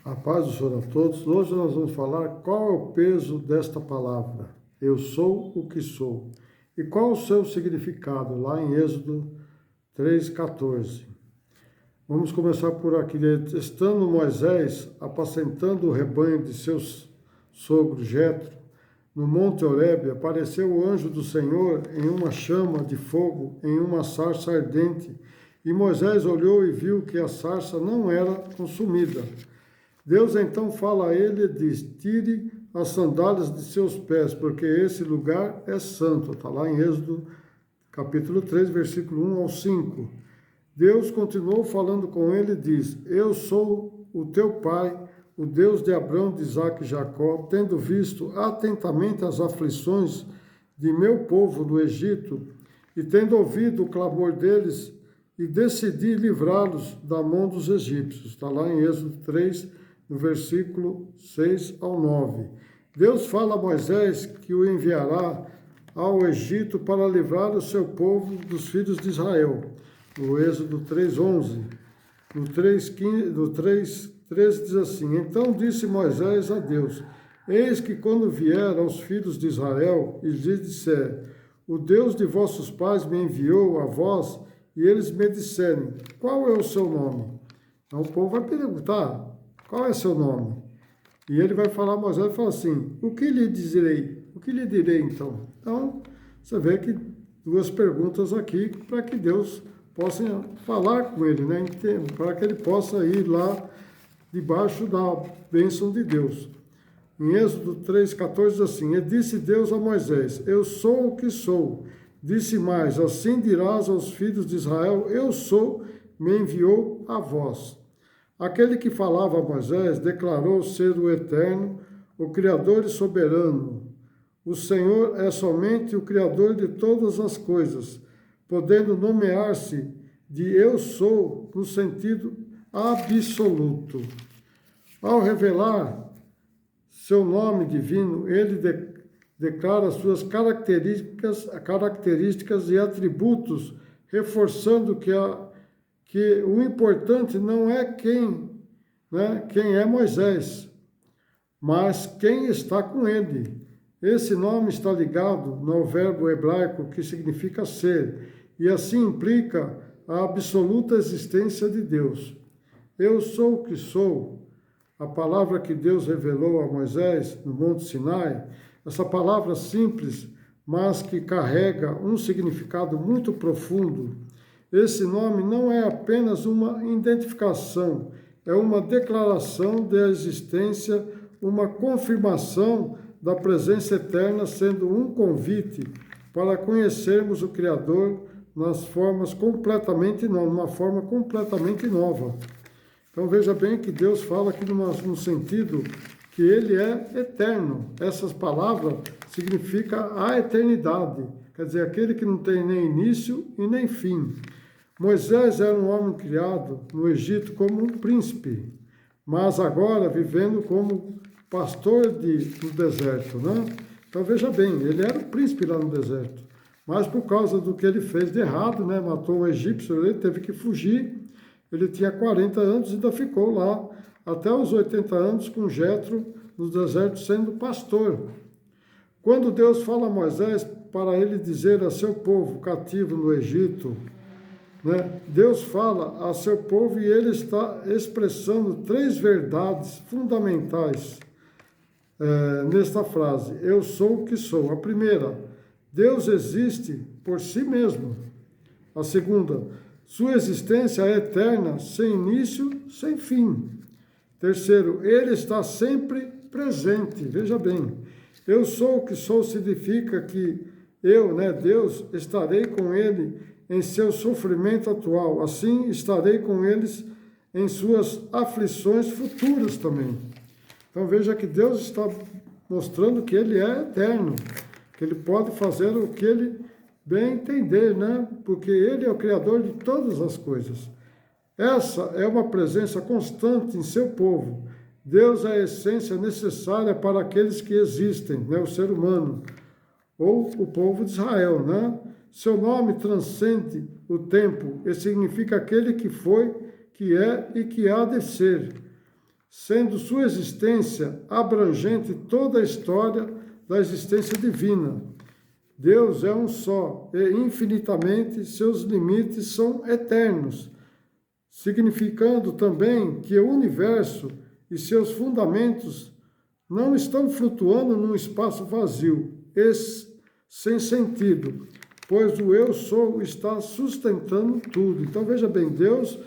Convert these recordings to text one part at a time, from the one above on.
A paz do Senhor a todos. Hoje nós vamos falar qual é o peso desta palavra. Eu sou o que sou. E qual o seu significado, lá em Êxodo 3,14. Vamos começar por aqui. Estando Moisés apacentando o rebanho de seu sogro Jetro, no Monte Horebe, apareceu o anjo do Senhor em uma chama de fogo, em uma sarça ardente. E Moisés olhou e viu que a sarça não era consumida. Deus então fala a ele e diz: tire as sandálias de seus pés, porque esse lugar é santo. Está lá em Êxodo capítulo 3, versículo 1 ao 5. Deus continuou falando com ele e diz: eu sou o teu pai, o Deus de Abraão, de Isaque e Jacó, tendo visto atentamente as aflições de meu povo no Egito, e tendo ouvido o clamor deles, e decidi livrá-los da mão dos egípcios. Está lá em Êxodo 3, no versículo 6 ao 9. Deus fala a Moisés que o enviará ao Egito para livrar o seu povo dos filhos de Israel. No Êxodo 3:11. No 3:13 diz assim: então disse Moisés a Deus: eis que quando vier aos filhos de Israel e lhes disser: o Deus de vossos pais me enviou a vós, e eles me disserem: qual é o seu nome? Então o povo vai perguntar: qual é seu nome? E ele vai falar a Moisés, fala assim: o que lhe direi? O que lhe direi então? Então, você vê que duas perguntas aqui para que Deus possa falar com ele, né? Para que ele possa ir lá debaixo da bênção de Deus. Em Êxodo 3,14 diz assim: e disse Deus a Moisés: eu sou o que sou. Disse mais: assim dirás aos filhos de Israel: eu sou, me enviou a vós. Aquele que falava a Moisés declarou ser o Eterno, o Criador e soberano. O Senhor é somente o Criador de todas as coisas, podendo nomear-se de eu sou no sentido absoluto. Ao revelar seu nome divino, ele declara suas características e atributos, reforçando que o importante não é quem é Moisés, mas quem está com ele. Esse nome está ligado no verbo hebraico que significa ser, e assim implica a absoluta existência de Deus. Eu sou o que sou. A palavra que Deus revelou a Moisés no Monte Sinai, essa palavra simples, mas que carrega um significado muito profundo. Esse nome não é apenas uma identificação, é uma declaração da existência, uma confirmação da presença eterna, sendo um convite para conhecermos o Criador numa forma completamente nova. Então veja bem que Deus fala aqui no sentido que Ele é eterno. Essas palavras significam a eternidade, quer dizer, aquele que não tem nem início e nem fim. Moisés era um homem criado no Egito como um príncipe, mas agora vivendo como pastor no deserto, né? Então veja bem, ele era um príncipe lá no deserto, mas por causa do que ele fez de errado, né? Matou um egípcio, ele teve que fugir. Ele tinha 40 anos e ainda ficou lá até os 80 anos com Jetro no deserto sendo pastor. Quando Deus fala a Moisés para ele dizer a seu povo cativo no Egito, né? Deus fala a seu povo e ele está expressando três verdades fundamentais nesta frase: eu sou o que sou. A primeira: Deus existe por si mesmo. A segunda: sua existência é eterna, sem início, sem fim. Terceiro: ele está sempre presente. Veja bem, eu sou o que sou significa que eu, Deus, estarei com ele em seu sofrimento atual, assim estarei com eles em suas aflições futuras também. Então veja que Deus está mostrando que Ele é eterno, que Ele pode fazer o que Ele bem entender, né? Porque Ele é o Criador de todas as coisas. Essa é uma presença constante em seu povo. Deus é a essência necessária para aqueles que existem, né? O ser humano, ou o povo de Israel, né? Seu nome transcende o tempo e significa aquele que foi, que é e que há de ser. sendo sua existência abrangente toda a história da existência divina. Deus é um só e infinitamente seus limites são eternos, significando também que o universo e seus fundamentos não estão flutuando num espaço vazio, sem sentido, pois o eu sou está sustentando tudo. Então veja bem, Deus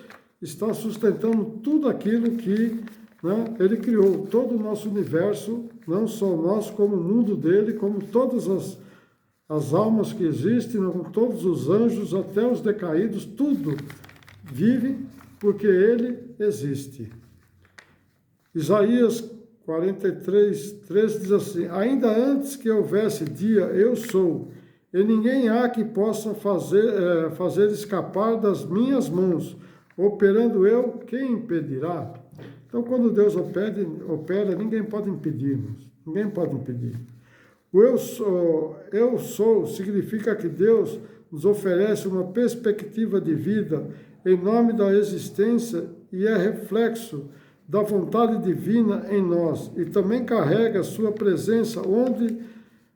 está sustentando tudo aquilo que Ele criou, todo o nosso universo, não só nós, como o mundo dele, como todas as almas que existem, todos os anjos, até os decaídos, tudo vive porque ele existe. Isaías 43:3 diz assim: ainda antes que houvesse dia, eu sou, e ninguém há que possa fazer escapar das minhas mãos. Operando eu, quem impedirá? Então, quando Deus opera, ninguém pode impedir-nos. Ninguém pode impedir. O eu sou significa que Deus nos oferece uma perspectiva de vida em nome da existência e é reflexo da vontade divina em nós, e também carrega a sua presença, onde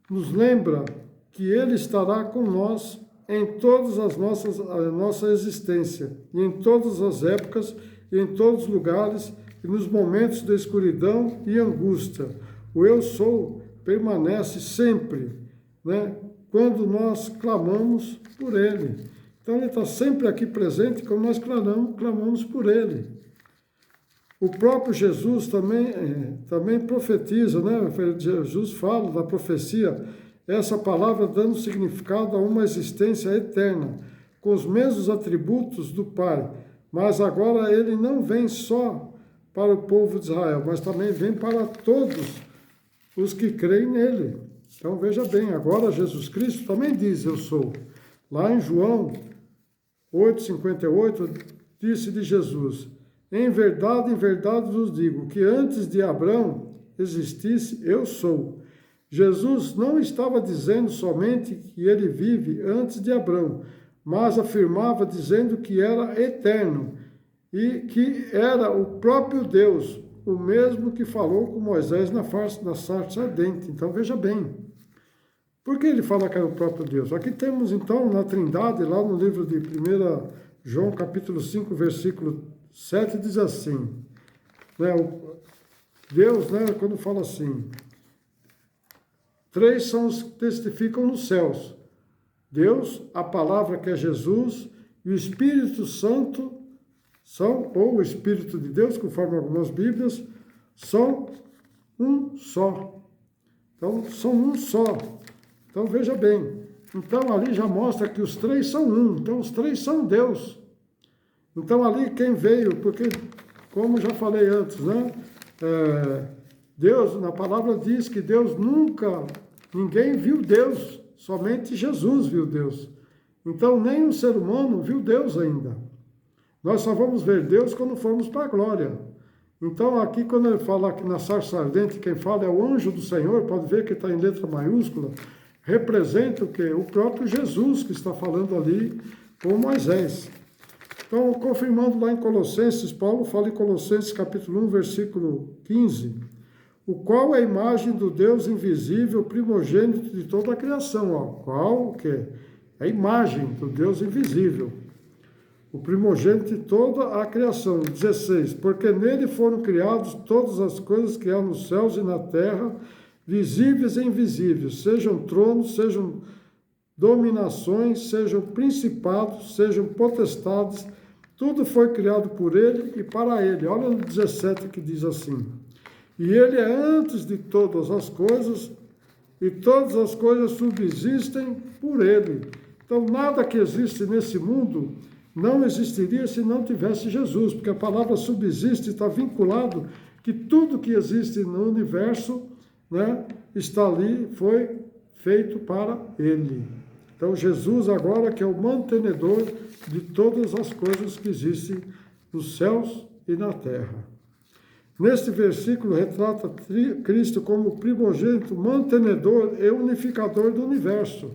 nos lembra que Ele estará com nós em todas a nossa existência, e em todas as épocas, e em todos os lugares, e nos momentos de escuridão e angústia. O eu sou permanece sempre, quando nós clamamos por Ele. Então Ele está sempre aqui presente quando nós clamamos por Ele. O próprio Jesus também profetiza, Jesus fala da profecia, essa palavra dando significado a uma existência eterna, com os mesmos atributos do Pai. Mas agora Ele não vem só para o povo de Israel, mas também vem para todos os que creem nele. Então veja bem, agora Jesus Cristo também diz, eu sou. Lá em João 8,58, disse de Jesus: em verdade vos digo, que antes de Abraão existisse, eu sou. Jesus não estava dizendo somente que ele vive antes de Abraão, mas afirmava dizendo que era eterno e que era o próprio Deus, o mesmo que falou com Moisés na sarça ardente. Então veja bem, por que ele fala que era o próprio Deus? Aqui temos então na Trindade, lá no livro de 1 João capítulo 5, versículo 7, diz assim, Deus, quando fala assim, 3 são os que testificam nos céus, Deus, a palavra que é Jesus, e o Espírito Santo, ou o Espírito de Deus, conforme algumas Bíblias, são um só. Então, são um só. Então, veja bem. Então, ali já mostra que os 3 são um. Então, os 3 são Deus. Então, ali quem veio, porque, como já falei antes, Deus, na palavra diz que ninguém viu Deus, somente Jesus viu Deus. Então, nem o ser humano viu Deus ainda. Nós só vamos ver Deus quando formos para a glória. Então, aqui, quando ele fala aqui na sarça ardente, quem fala é o anjo do Senhor, pode ver que está em letra maiúscula, representa o quê? O próprio Jesus que está falando ali com Moisés. Então, confirmando lá em Colossenses, Paulo fala em Colossenses capítulo 1, versículo 15, o qual é a imagem do Deus invisível, primogênito de toda a criação. Qual o quê? É a imagem do Deus invisível, o primogênito de toda a criação. 16, porque nele foram criadas todas as coisas que há nos céus e na terra, visíveis e invisíveis, sejam tronos, sejam dominações, sejam principados, sejam potestades, tudo foi criado por ele e para ele. Olha no 17 que diz assim, e ele é antes de todas as coisas, e todas as coisas subsistem por ele. Então, nada que existe nesse mundo não existiria se não tivesse Jesus, porque a palavra subsiste está vinculado que tudo que existe no universo, está ali, foi feito para ele. Então, Jesus agora que é o mantenedor de todas as coisas que existem nos céus e na terra. Neste versículo, retrata Cristo como primogênito, mantenedor e unificador do universo,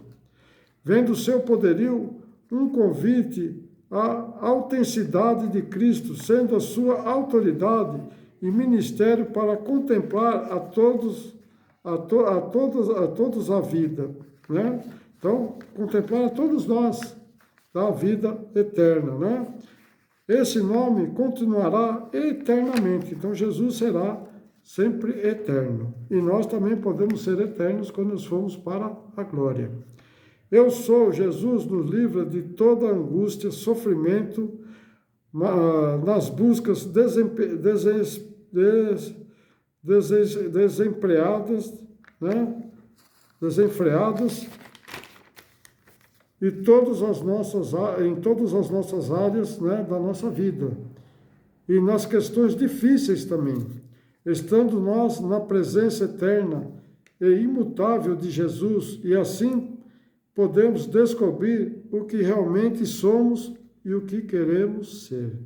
vendo o seu poderio um convite à autenticidade de Cristo, sendo a sua autoridade e ministério para contemplar a todos a vida, né? Então, contemplar a todos nós da vida eterna, né? Esse nome continuará eternamente. Então, Jesus será sempre eterno. E nós também podemos ser eternos quando nós formos para a glória. Eu sou, Jesus nos livra de toda angústia, sofrimento, nas buscas desempreadas, né? Desenfreadas, e em todas as nossas áreas, né, da nossa vida. E nas questões difíceis também. Estando nós na presença eterna e imutável de Jesus, e assim podemos descobrir o que realmente somos e o que queremos ser.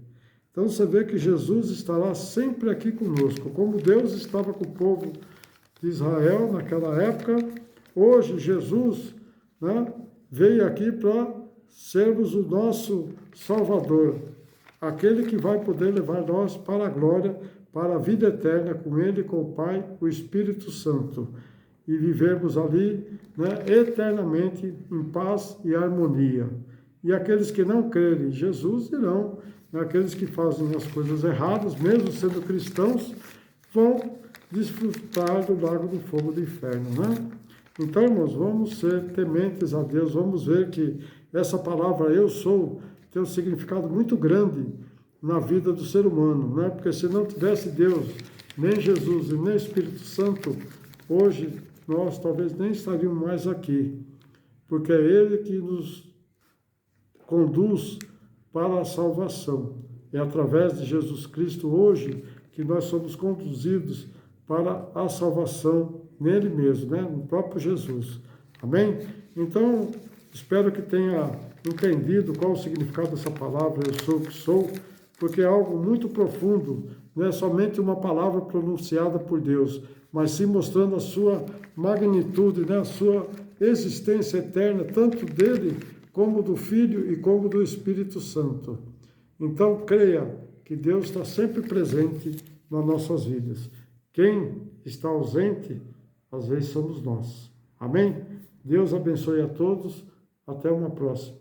Então você vê que Jesus estará sempre aqui conosco, como Deus estava com o povo de Israel naquela época. Hoje Jesus, né, veio aqui para sermos o nosso Salvador, aquele que vai poder levar nós para a glória, para a vida eterna com Ele, com o Pai, o Espírito Santo, e vivermos ali, né, eternamente em paz e harmonia. E aqueles que não crerem em Jesus irão, né, aqueles que fazem as coisas erradas, mesmo sendo cristãos, vão desfrutar do lago do fogo do inferno, né? Então, irmãos, vamos ser tementes a Deus, vamos ver que essa palavra eu sou tem um significado muito grande na vida do ser humano, né? Porque se não tivesse Deus, nem Jesus e nem Espírito Santo, hoje nós talvez nem estaríamos mais aqui, porque é Ele que nos conduz para a salvação. É através de Jesus Cristo hoje que nós somos conduzidos para a salvação nele mesmo, né? No próprio Jesus. Amém? Então, espero que tenha entendido qual o significado dessa palavra, eu sou o que sou, porque é algo muito profundo, não é somente uma palavra pronunciada por Deus, mas sim mostrando a sua magnitude, né? A sua existência eterna, tanto dele, como do Filho e como do Espírito Santo. Então, creia que Deus está sempre presente nas nossas vidas. Quem está ausente, às vezes somos nós. Amém? Deus abençoe a todos. Até uma próxima.